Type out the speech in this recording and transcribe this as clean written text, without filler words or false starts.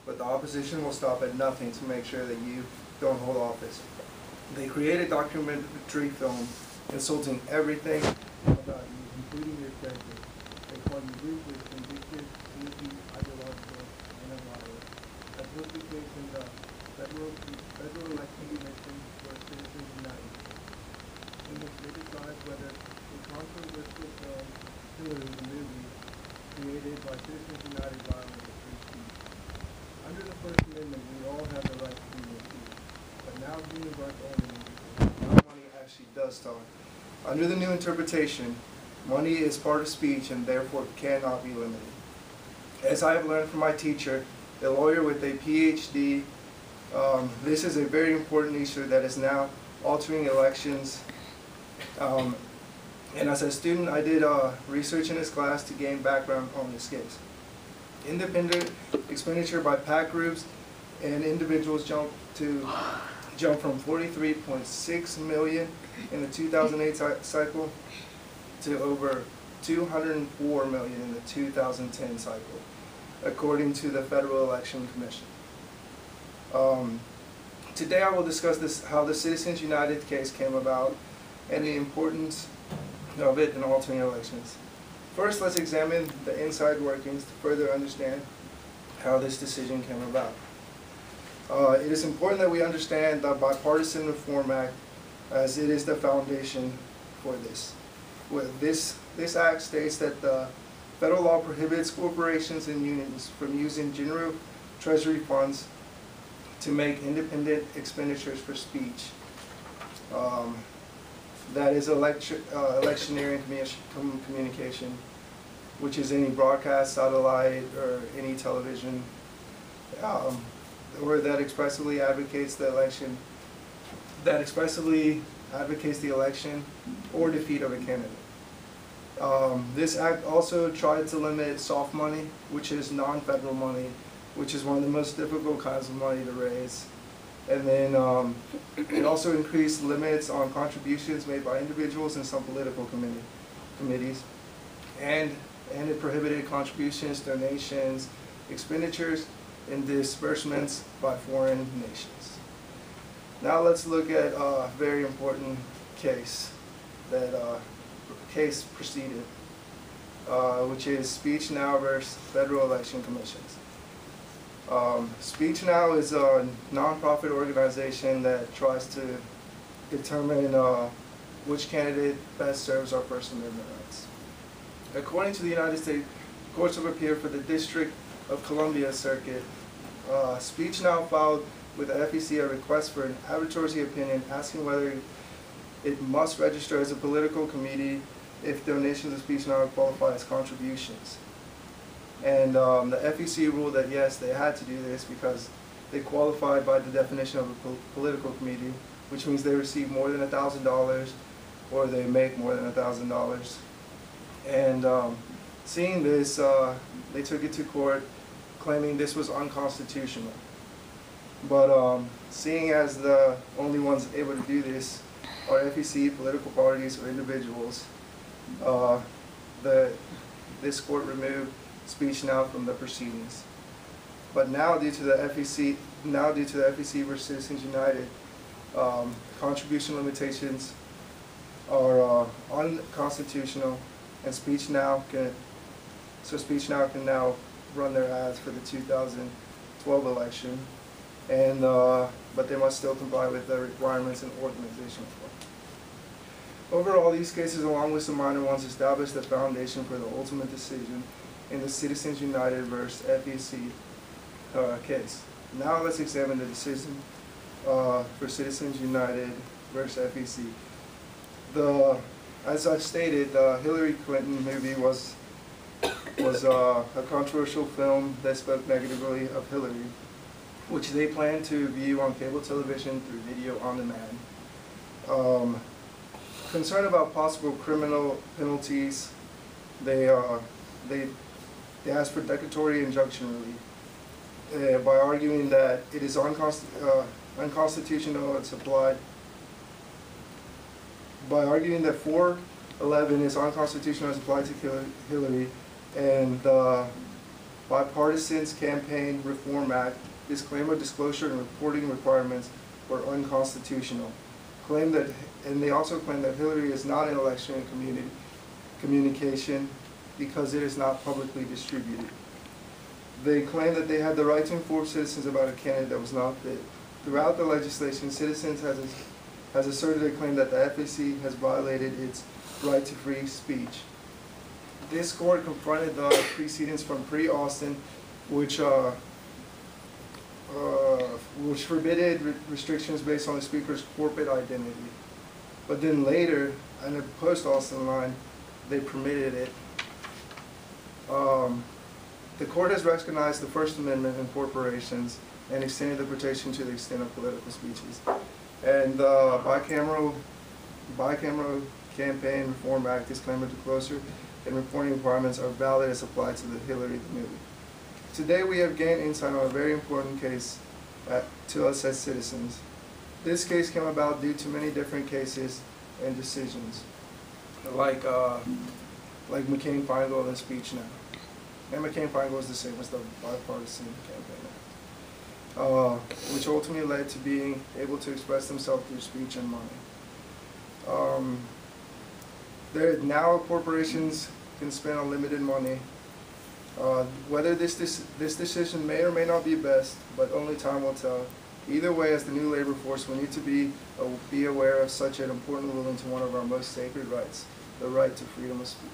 but the opposition will stop at nothing to make sure that you don't hold office. They create a documentary film insulting everything about you, including your character. They call you ruthless, vindictive, sneaky, ideological, and a liar. That's what became the Federal Election Commission for Citizens United, in which they decide whether a controversial film, Hillary the movie, created by Citizens United violated free speech. Under the First Amendment, we all have the right to freedom of speech, but now humans aren't only now money actually does talk. Under the new interpretation, money is part of speech and therefore cannot be limited. As I have learned from my teacher, a lawyer with a PhD, this is a very important issue that is now altering elections. And as a student, I did research in this class to gain background on this case. Independent expenditure by PAC groups and individuals jumped from 43.6 million in the 2008 cycle to over 204 million in the 2010 cycle, according to the Federal Election Commission. Today I will discuss how the Citizens United case came about and the importance of it in altering elections. First, let's examine the inside workings to further understand how this decision came about. It is important that we understand the Bipartisan Reform Act, as it is the foundation for this. This act states that the federal law prohibits corporations and unions from using general treasury funds to make independent expenditures for speech. That is electioneering communication, which is any broadcast, satellite, or any television, or that expressly advocates the election, or defeat of a candidate. This act also tried to limit soft money, which is non-federal money, which is one of the most difficult kinds of money to raise. And then it also increased limits on contributions made by individuals and some political committees. And it prohibited contributions, donations, expenditures, and disbursements by foreign nations. Now let's look at a very important case that preceded, which is Speech Now versus Federal Election Commissions. Speech Now is a nonprofit organization that tries to determine which candidate best serves our First Amendment rights. According to the United States Courts of Appeal for the District of Columbia Circuit, Speech Now filed with the FEC a request for an advisory opinion asking whether it must register as a political committee if donations of Speech Now qualify as contributions. And the FEC ruled that yes, they had to do this because they qualified by the definition of a political committee, which means they receive more than $1,000 or they make more than $1,000. And seeing this, they took it to court claiming this was unconstitutional. But seeing as the only ones able to do this are FEC, political parties, or individuals, this court removed Speech Now from the proceedings. But now, due to the FEC versus Citizens United, contribution limitations are unconstitutional, and Speech Now can now run their ads for the 2012 election, and but they must still comply with the requirements and organizational form. Overall, these cases, along with some minor ones, establish the foundation for the ultimate decision in the Citizens United versus FEC case. Now let's examine the decision for Citizens United versus FEC. As I stated, the Hillary Clinton movie was a controversial film that spoke negatively of Hillary, which they plan to view on cable television through video on demand. Concerned about possible criminal penalties, they asked for declaratory injunction relief by arguing that it is unconstitutional. It's applied by arguing that 411 is unconstitutional as applied to Hillary, and by Bipartisans Campaign Reform Act, disclaimer, disclosure, and reporting requirements were unconstitutional. And they also claim that Hillary is not an election communication because it is not publicly distributed. They claim that they had the right to inform citizens about a candidate that was not fit. Throughout the legislation, Citizens has asserted a claim that the FEC has violated its right to free speech. This court confronted the precedents from pre-Austin, which forbidded restrictions based on the speaker's corporate identity. But then later, in the post-Austin line, they permitted it. The court has recognized the First Amendment in corporations and extended the protection to the extent of political speeches. And the Bicameral Campaign Reform Act, disclaimer, disclosure, and reporting requirements are valid as applied to the Hillary movie. Today we have gained insight on a very important case to us as citizens. This case came about due to many different cases and decisions, like McCain-Feingold and Speech Now. And McCain-Feingold is the same as the Bipartisan Campaign Act, which ultimately led to being able to express themselves through speech and money. Now corporations can spend unlimited money. Whether this decision may or may not be best, but only time will tell. Either way, as the new labor force, we need to be aware of such an important ruling to one of our most sacred rights, the right to freedom of speech.